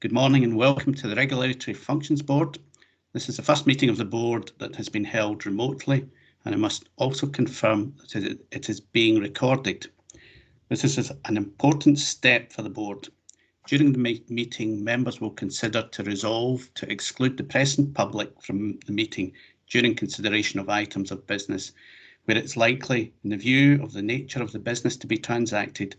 Good morning and welcome to the Regulatory Functions Board. This is the first meeting of the board that has been held remotely, and I must also confirm that it is being recorded. This is an important step for the board. During the meeting, members will consider to resolve to exclude the press and public from the meeting during consideration of items of business, where it's likely, in the view of the nature of the business to be transacted,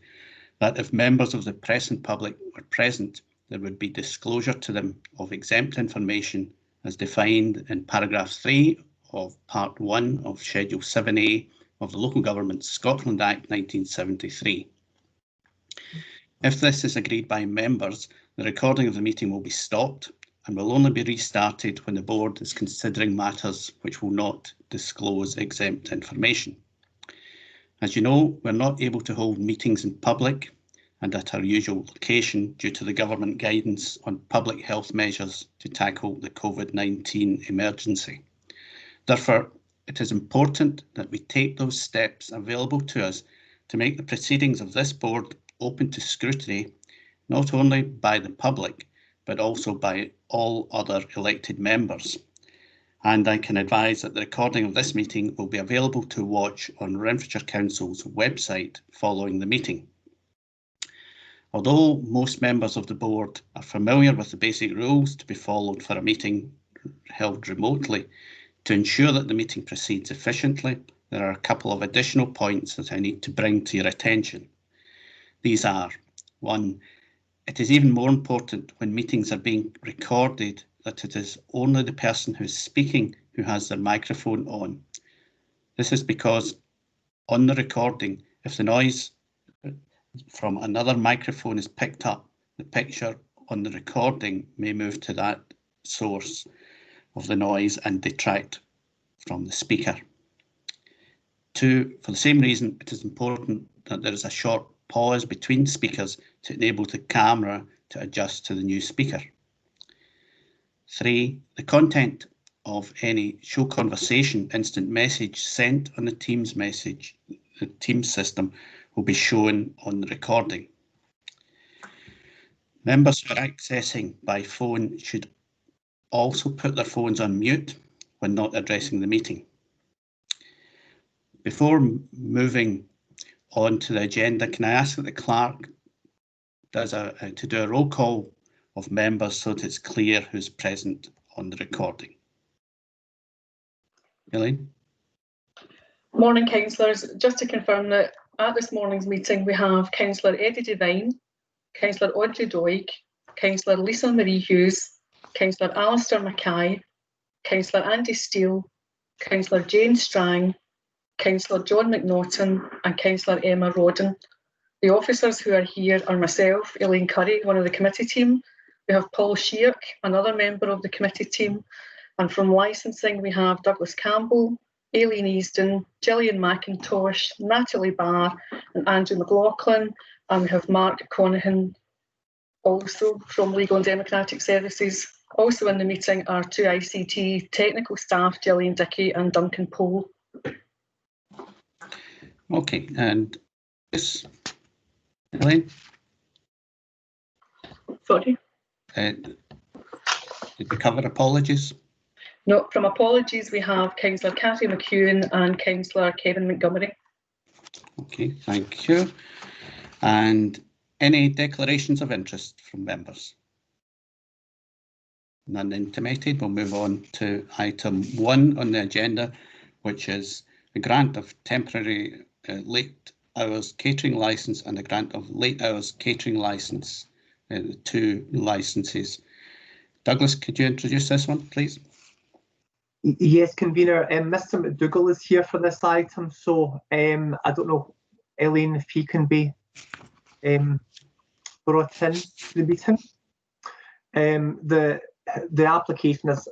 that if members of the press and public were present, there would be disclosure to them of exempt information as defined in paragraph 3 of part 1 of Schedule 7A of the Local Government Scotland Act 1973. If this is agreed by members, the recording of the meeting will be stopped and will only be restarted when the board is considering matters which will not disclose exempt information. As you know, we're not able to hold meetings in public and at our usual location due to the government guidance on public health measures to tackle the COVID-19 emergency. Therefore, it is important that we take those steps available to us to make the proceedings of this board open to scrutiny, not only by the public, but also by all other elected members. And I can advise that the recording of this meeting will be available to watch on Renfrewshire Council's website following the meeting. Although most members of the board are familiar with the basic rules to be followed for a meeting held remotely, to ensure that the meeting proceeds efficiently, there are a couple of additional points that I need to bring to your attention. These are: 1. It is even more important when meetings are being recorded that it is only the person who is speaking who has their microphone on. This is because on the recording, if the noise from another microphone is picked up, the picture on the recording may move to that source of the noise and detract from the speaker. 2, for the same reason, it is important that there is a short pause between speakers to enable the camera to adjust to the new speaker. 3, the content of any show conversation instant message sent on the Teams system will be shown on the recording. Members who are accessing by phone should also put their phones on mute when not addressing the meeting. Before moving on to the agenda, can I ask that the clerk does to do a roll call of members so that it's clear who's present on the recording? Elaine? Morning, councillors. Just to confirm that at this morning's meeting we have Councillor Eddie Devine, Councillor Audrey Doig, Councillor Lisa Marie Hughes, Councillor Alistair Mackay, Councillor Andy Steele, Councillor Jane Strang, Councillor John McNaughton and Councillor Emma Rodden. The officers who are here are myself, Elaine Curry, one of the committee team. We have Paul Sheark, another member of the committee team. And from licensing we have Douglas Campbell, Aileen Easton, Gillian McIntosh, Natalie Barr and Andrew McLaughlin, and we have Mark Conahan also from Legal and Democratic Services. Also in the meeting are 2 ICT technical staff, Gillian Dickey and Duncan Pole. Okay, and this, Elaine? Sorry? Did we cover apologies? No, from apologies we have Councillor Cathy McEwen and Councillor Kevin Montgomery. Okay, thank you. And any declarations of interest from members? None intimated. We'll move on to item 1 on the agenda, which is a grant of temporary late hours catering licence and a grant of late hours catering licence, the 2 licences. Douglas, could you introduce this one, please? Yes, convener. Mr. McDougall is here for this item, so I don't know, Elaine, if he can be brought in to the meeting. The application is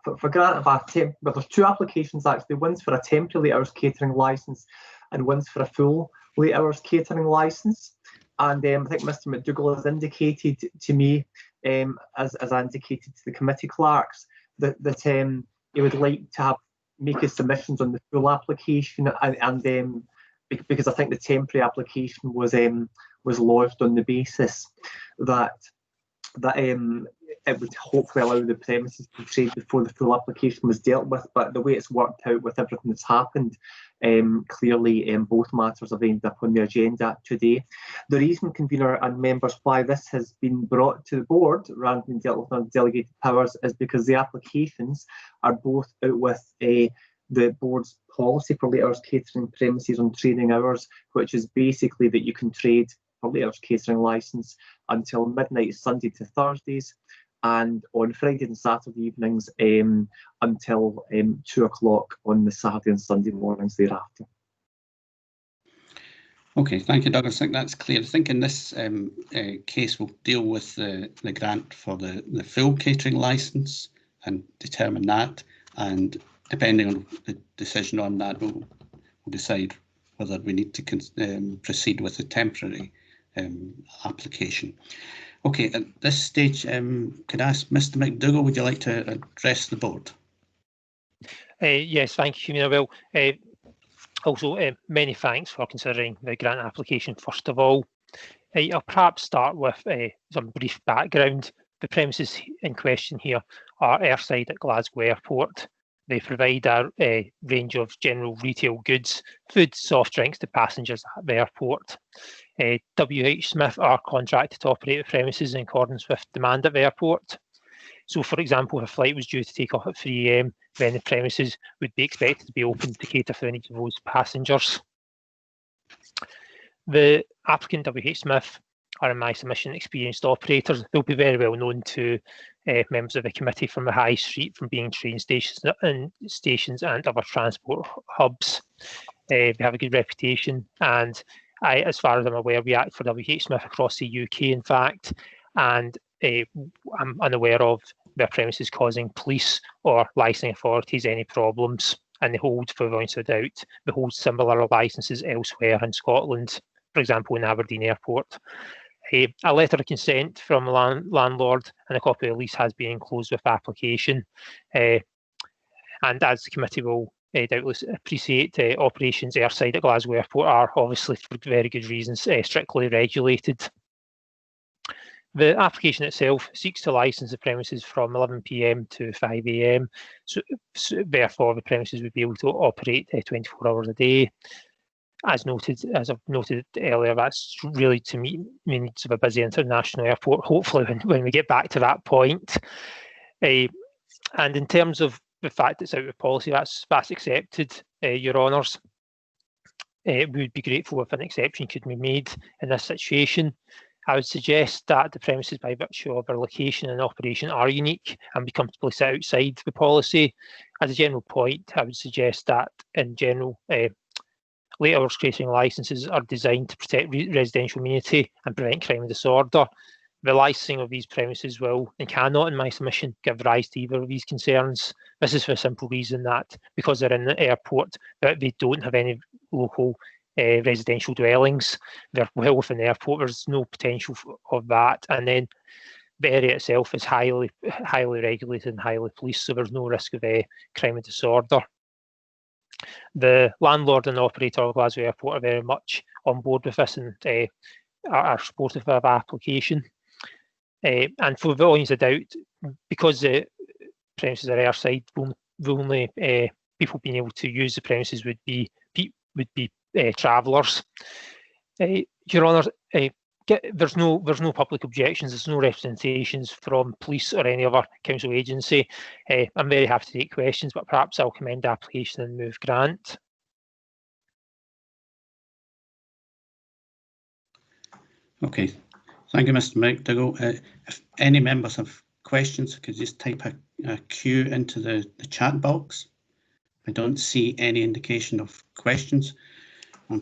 for grant of a well, there's 2 applications actually. One's for a temporary late hours catering licence and one's for a full late hours catering licence. And I think Mr. McDougall has indicated to me, as I indicated to the committee clerks, that he would like to make his submissions on the full application, and because I think the temporary application was lodged on the basis that that it would hopefully allow the premises to trade before the full application was dealt with. But the way it's worked out with everything that's happened, clearly both matters have ended up on the agenda today. The reason, convener and members, why this has been brought to the board rather than dealt with under delegated powers is because the applications are both out with the board's policy for late hours catering premises on trading hours, which is basically that you can trade for late hours catering licence until midnight Sunday to Thursdays, and on Friday and Saturday evenings until 2 o'clock on the Saturday and Sunday mornings thereafter. Okay, thank you, Douglas. I think that's clear. I think in this case we'll deal with the grant for the full catering licence and determine that, and depending on the decision on that, we'll decide whether we need to proceed with the temporary application. Okay, at this stage, could I ask Mr. McDougall, would you like to address the board? Yes, thank you, Convener. Well, also, many thanks for considering the grant application first of all. I'll perhaps start with some brief background. The premises in question here are airside at Glasgow Airport. They provide a range of general retail goods, food, soft drinks to passengers at the airport. WH Smith are contracted to operate the premises in accordance with demand at the airport. So, for example, if a flight was due to take off at 3 AM, then the premises would be expected to be open to cater for the needs of those passengers. The applicant, WH Smith, are in my submission experienced operators. They'll be very well known to members of the committee from the High Street, from being train stations and other transport hubs. They have a good reputation, and as far as I'm aware, we act for WH Smith across the UK, in fact, and I'm unaware of their premises causing police or licensing authorities any problems, and they hold, for avoidance of doubt, they hold similar licences elsewhere in Scotland, for example in Aberdeen Airport. A letter of consent from the landlord and a copy of the lease has been enclosed with the application, and as the committee will doubtless appreciate, operations airside at Glasgow Airport are obviously, for very good reasons, strictly regulated. The application itself seeks to license the premises from 11 PM to 5 AM, so therefore the premises would be able to operate 24 hours a day. As I've noted earlier, that's really to meet the needs of a busy international airport, hopefully when we get back to that point. And in terms of the fact it's out of policy, that's accepted, Your Honours. We would be grateful if an exception could be made in this situation. I would suggest that the premises, by virtue of their location and operation, are unique and be comfortably set outside the policy. As a general point, I would suggest that, in general, late hours catering licences are designed to protect residential amenity and prevent crime and disorder. The licensing of these premises will and cannot, in my submission, give rise to either of these concerns. This is for a simple reason that, because they're in the airport, that they don't have any local residential dwellings. They're well within the airport. There's no potential of that. And then the area itself is highly regulated and highly policed, so there's no risk of crime and disorder. The landlord and operator of Glasgow Airport are very much on board with this and are supportive of our application. And for the avoidance of doubt, because the premises are airside, the only people being able to use the premises would be travellers. Your Honour, there's no public objections, there's no representations from police or any other council agency. I'm very happy to take questions, but perhaps I'll commend the application and move grant. Okay, thank you, Mr. McDougall. If any members have questions, could you just type a Q into the chat box? I don't see any indication of questions. I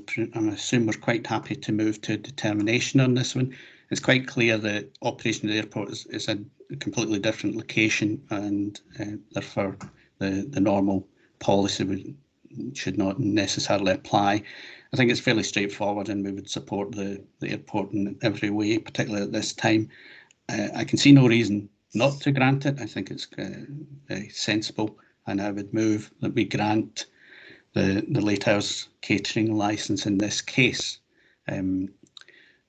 assume we're quite happy to move to determination on this one. It's quite clear that operation of the airport is a completely different location, and therefore the normal policy should not necessarily apply. I think it's fairly straightforward, and we would support the airport in every way, particularly at this time. I can see no reason not to grant it. I think it's very sensible, and I would move that we grant the late hours catering licence in this case. Are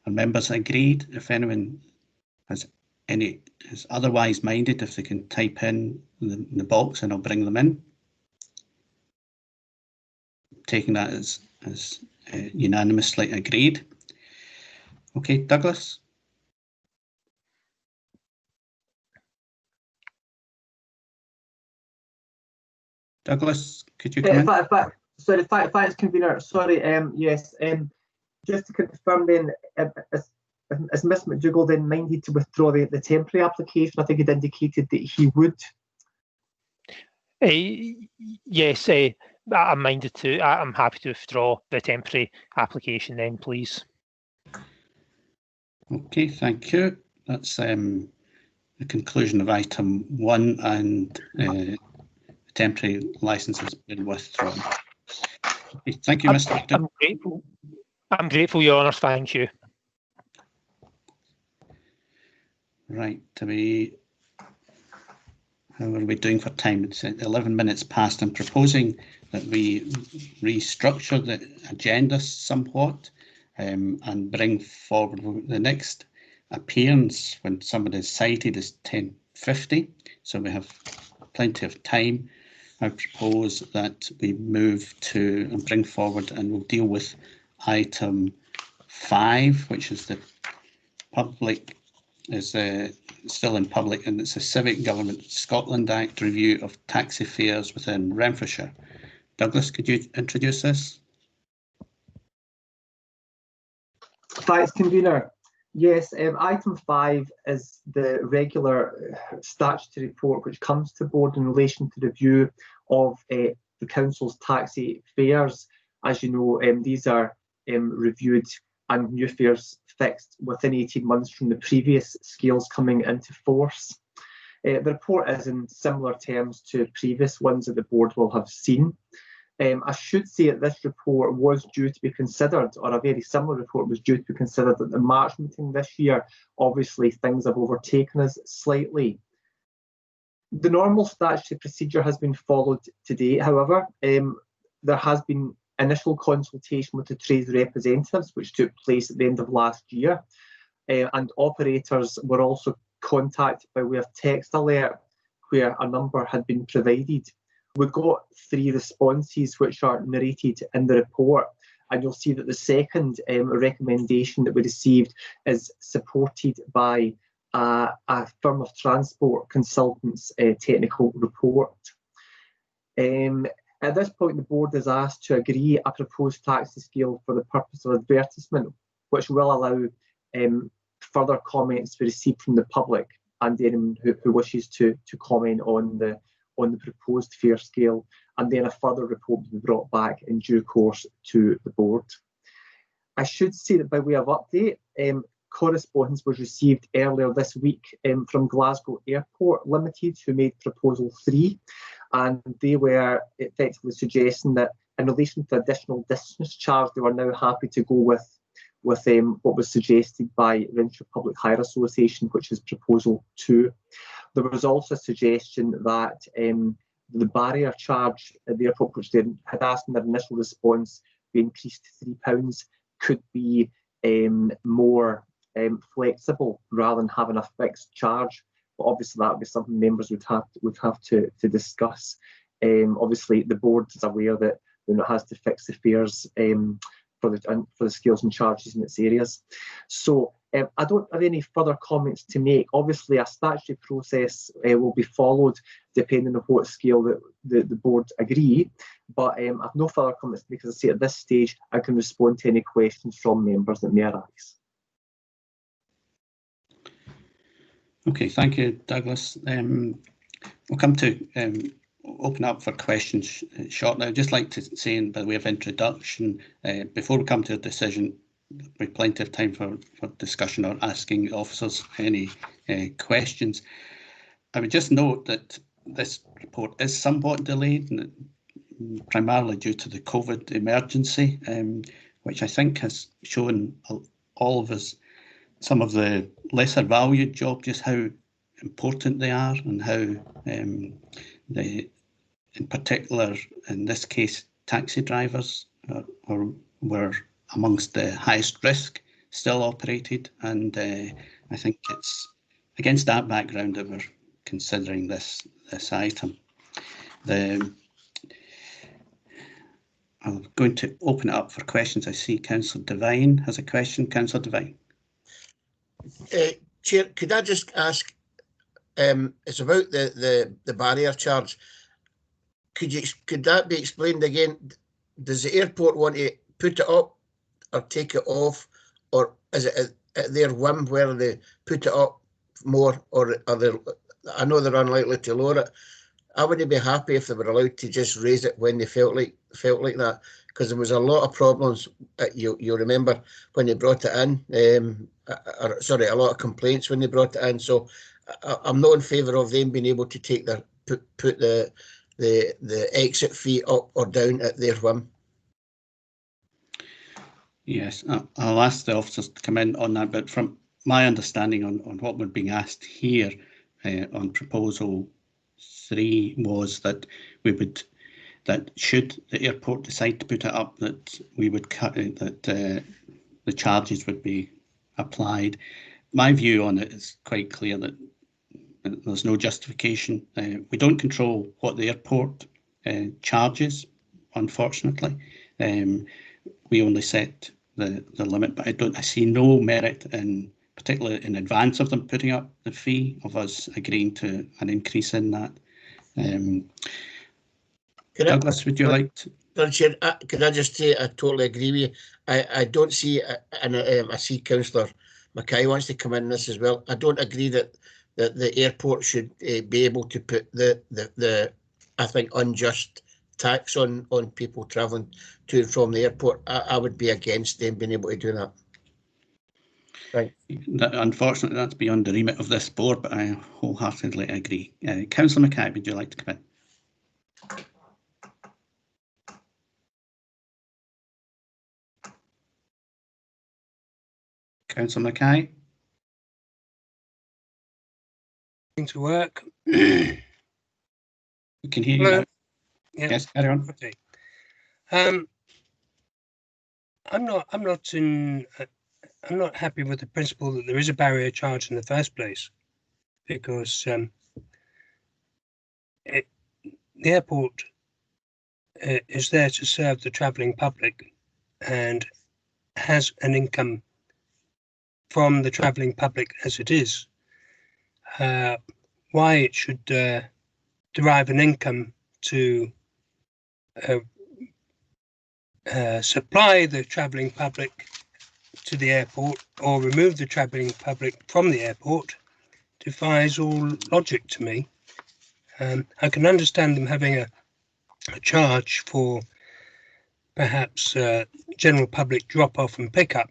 members agreed? If anyone has any is otherwise minded, if they can type in the box and I'll bring them in. Taking that as unanimously agreed. Okay, Douglas. Douglas, could you come in? Sorry, thanks, convener. Sorry, yes. Just to confirm then, is Ms McDougall then minded to withdraw the temporary application? I think it indicated that he would. Yes, I'm minded to. I'm happy to withdraw the temporary application then, please. Okay, thank you. That's the conclusion of item 1, and the temporary licence has been withdrawn. Okay, thank you, Mr. I'm grateful. I'm grateful, Your Honour. Thank you. Right, how are we doing for time? It's 11 minutes past. I'm proposing that we restructure the agenda somewhat and bring forward the next appearance when somebody is cited is 10:50, so we have plenty of time. I propose that we move to and bring forward, and we'll deal with item 5, which is the public is still in public, and it's a Civic Government Scotland Act review of taxi fares within Renfrewshire. Douglas, could you introduce this? Thanks, convener. Yes, item 5 is the regular statutory report which comes to board in relation to the review of the council's taxi fares. As you know, these are reviewed and new fares fixed within 18 months from the previous scales coming into force. The report is in similar terms to previous ones that the board will have seen. I should say that this report was due to be considered, or a very similar report was due to be considered at the March meeting this year. Obviously, things have overtaken us slightly. The normal statutory procedure has been followed to date. However, there has been initial consultation with the trade representatives, which took place at the end of last year, and operators were also contacted by way of text alert, where a number had been provided. We got 3 responses which are narrated in the report, and you'll see that the second recommendation that we received is supported by a firm of transport consultants' technical report. At this point, the board is asked to agree a proposed taxi scale for the purpose of advertisement, which will allow further comments to be received from the public and anyone who wishes to comment on the proposed fare scale, and then a further report will be brought back in due course to the board. I should say that by way of update, correspondence was received earlier this week from Glasgow Airport Limited, who made proposal 3, and they were effectively suggesting that in relation to additional distance charge, they were now happy to go with what was suggested by Renfrew Public Hire Association, which is proposal 2. There was also a suggestion that the barrier charge at the airport, which they had asked in their initial response, be increased to £3, could be more flexible rather than having a fixed charge. But obviously that would be something members would have to discuss. Obviously the board is aware that it has to fix the fares for the scales and charges in its areas. So I don't have any further comments to make. Obviously a statutory process will be followed depending on what scale the board agree, but I have no further comments because I say at this stage I can respond to any questions from members that may arise. Okay, thank you, Douglas. We'll come to open up for questions shortly. I'd just like to say, by way of introduction, before we come to a decision, there'll be plenty of time for discussion or asking officers any questions. I would just note that this report is somewhat delayed, primarily due to the COVID emergency, which I think has shown all of us some of the lesser valued jobs, just how important they are, and how in particular, in this case, taxi drivers were amongst the highest risk still operated, and I think it's against that background that we're considering this item. I'm going to open it up for questions. I see Councillor Devine has a question. Councillor Devine. Chair, could I just ask, it's about the barrier charge. Could that be explained again? Does the airport want to put it up or take it off, or is it at their whim whether they put it up more, or are they? I know they're unlikely to lower it. I wouldn't be happy if they were allowed to just raise it when they felt like that, because there was a lot of problems. You remember when they brought it in, sorry, a lot of complaints when they brought it in. So I'm not in favour of them being able to take their put the exit fee up or down at their whim. Yes, I'll ask the officers to come in on that, but from my understanding on what we're being asked here on proposal 3 was that should the airport decide to put it up, that we would cut it, that the charges would be applied. My view on it is quite clear that there's no justification. We don't control what the airport charges, unfortunately. We only set the limit, but I see no merit in, particularly in advance of them putting up the fee, of us agreeing to an increase in that. Douglas, would you like to? Chair, could I just say I totally agree with you. I don't see, and I see Councillor Mackay wants to come in this as well. I don't agree that the airport should be able to put the I think unjust tax on people travelling to and from the airport. I would be against them being able to do that. Right. Unfortunately, that's beyond the remit of this board, but I wholeheartedly agree. Councillor Mackay, would you like to come in? Councillor Mackay? To work. We can hear you now. Yeah. Yes, carry on. Okay. I'm not happy with the principle that there is a barrier charge in the first place, because the airport is there to serve the travelling public and has an income from the travelling public as it is. Why it should derive an income to supply the travelling public to the airport or remove the travelling public from the airport defies all logic to me. I can understand them having a charge for perhaps general public drop-off and pick-up,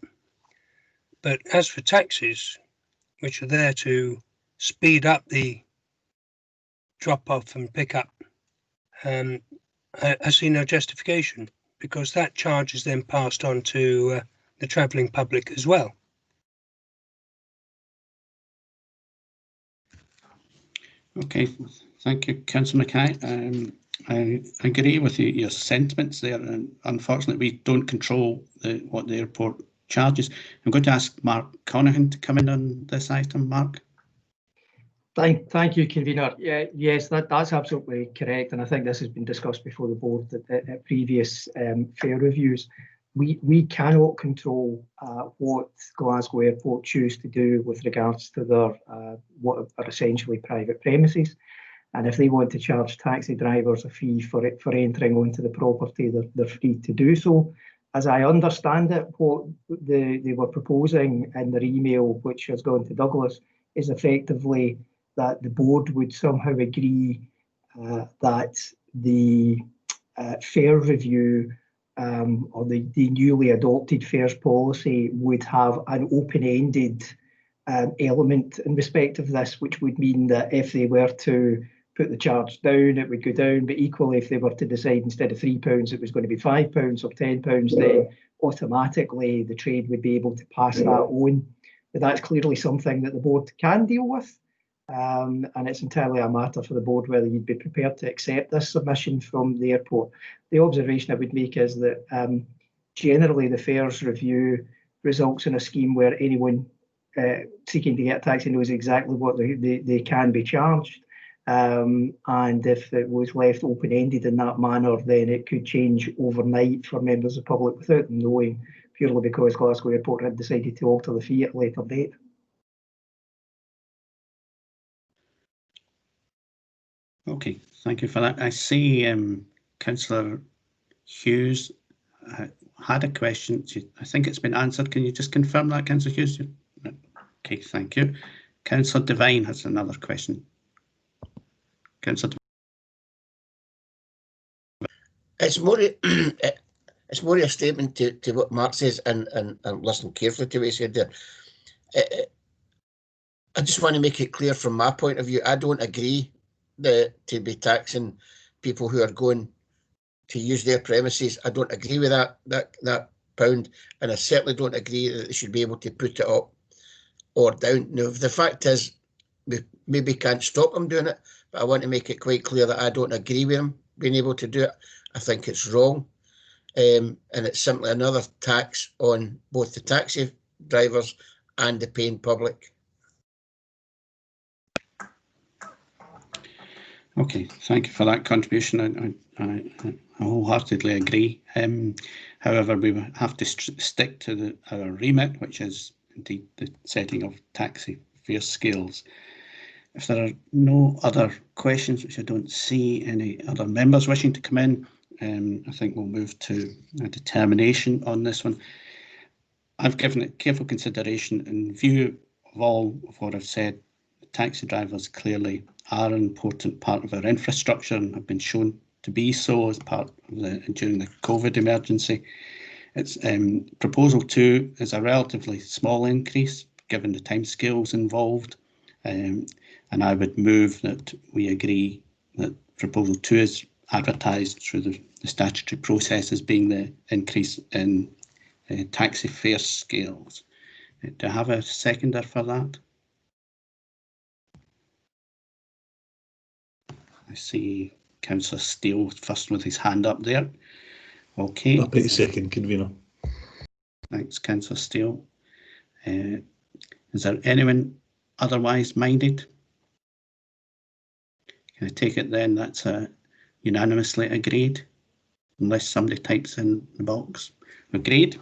but as for taxes, which are there to speed up the drop-off and pick-up, I see no justification, because that charge is then passed on to the travelling public as well. Okay, thank you, Councillor Mackay. I agree with your sentiments there, and unfortunately we don't control what the airport charges. I'm going to ask Mark Conaghan to come in on this item. Mark? Thank you, Convener. Yes, that's absolutely correct, and I think this has been discussed before the board at previous fare reviews. We cannot control what Glasgow Airport choose to do with regards to their what are essentially private premises, and if they want to charge taxi drivers a fee for entering onto the property, they're free to do so. As I understand it, what they were proposing in their email, which has gone to Douglas, is effectively that the board would somehow agree that the fare review or the newly adopted fares policy would have an open-ended element in respect of this, which would mean that if they were to put the charge down, it would go down, but equally if they were to decide instead of £3 it was going to be £5 or £10, then automatically the trade would be able to pass that on. But that's clearly something that the board can deal with. And it's entirely a matter for the board whether you'd be prepared to accept this submission from the airport. The observation I would make is that generally the fares review results in a scheme where anyone seeking to get a taxi knows exactly what they can be charged. And if it was left open-ended in that manner, then it could change overnight for members of the public without them knowing, purely because Glasgow Airport had decided to alter the fee at a later date. Okay, thank you for that. I see Councillor Hughes had a question. I think it's been answered. Can you just confirm that, Councillor Hughes? Okay, thank you. Councillor Devine has another question. Councillor Devine. It's more it's more a statement to what Mark says, and listen carefully to what he said there. I just want to make it clear from my point of view, I don't agree to be taxing people who are going to use their premises. I don't agree with that pound, and I certainly don't agree that they should be able to put it up or down. Now, the fact is, we maybe can't stop them doing it, but I want to make it quite clear that I don't agree with them being able to do it. I think it's wrong, and it's simply another tax on both the taxi drivers and the paying public. Okay, thank you for that contribution. I wholeheartedly agree. However, we have to stick to our remit, which is indeed the setting of taxi fare scales. If there are no other questions, which I don't see any other members wishing to come in, I think we'll move to a determination on this one. I've given it careful consideration in view of all of what I've said. Taxi drivers clearly are an important part of our infrastructure and have been shown to be so as part of during the COVID emergency. It's proposal 2 is a relatively small increase given the timescales involved, and I would move that we agree that proposal 2 is advertised through the statutory process as being the increase in taxi fare scales. Do I have a seconder for that? I see Councillor Steele first with his hand up there. Okay. Happy to second, convener. Thanks, Councillor Steele. Is there anyone otherwise minded? Can I take it then that's unanimously agreed, unless somebody types in the box? Agreed.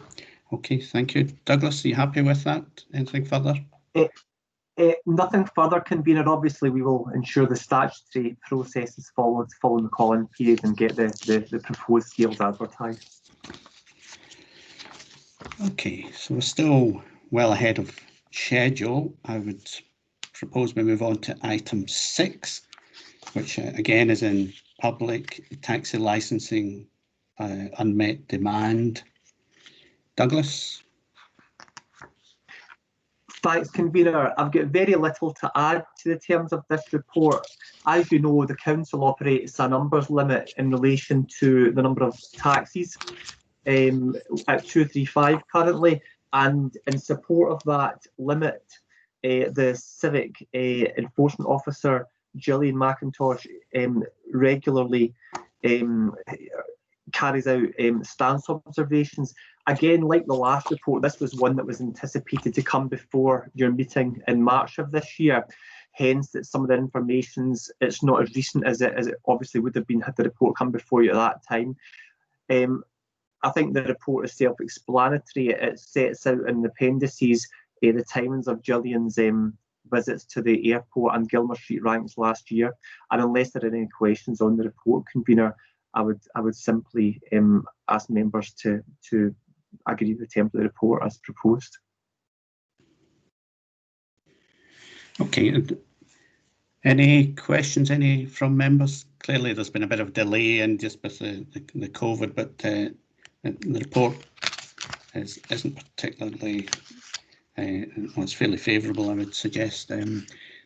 Okay, thank you. Douglas, are you happy with that? Anything further? Nothing further, convener. Obviously, we will ensure the statutory process is followed following the call-in period and get the proposed scales advertised. Okay, so we're still well ahead of schedule. I would propose we move on to item 6, which again is in public taxi licensing unmet demand. Douglas? Thanks, convener. I've got very little to add to the terms of this report. As you know, the council operates a numbers limit in relation to the number of taxis at 235 currently, and in support of that limit, the civic enforcement officer Gillian McIntosh regularly carries out stance observations. Again, like the last report, this was one that was anticipated to come before your meeting in March of this year. Hence, that some of the information's it's not as recent as it obviously would have been had the report come before you at that time. I think the report is self-explanatory. It sets out in the appendices the timings of Gillian's visits to the airport and Gilmer Street ranks last year. And unless there are any questions on the report, convener, I would simply ask members to agree with the terms of the report as proposed. Okay. Any questions? Any from members? Clearly, there's been a bit of delay in just with the COVID, but the report isn't particularly. Well, it's fairly favourable, I would suggest.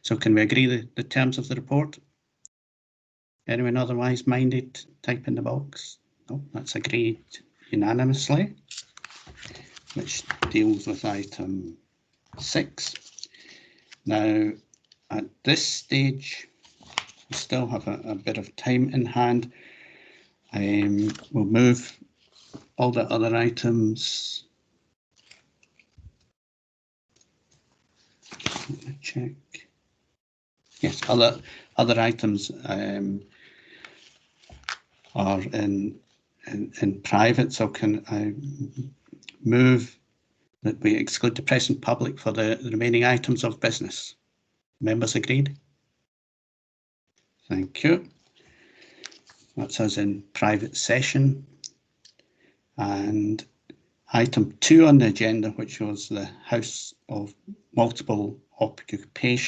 So, can we agree the terms of the report? Anyone otherwise minded, type in the box. No, that's agreed unanimously, which deals with item 6. Now, at this stage, we still have a bit of time in hand. We'll move all the other items Let me check. Yes, other items are in private, so can I move that we exclude the press and public for the remaining items of business? Members agreed? Thank you. That's us in private session. And item 2 on the agenda, which was the House of Multiple Occupation.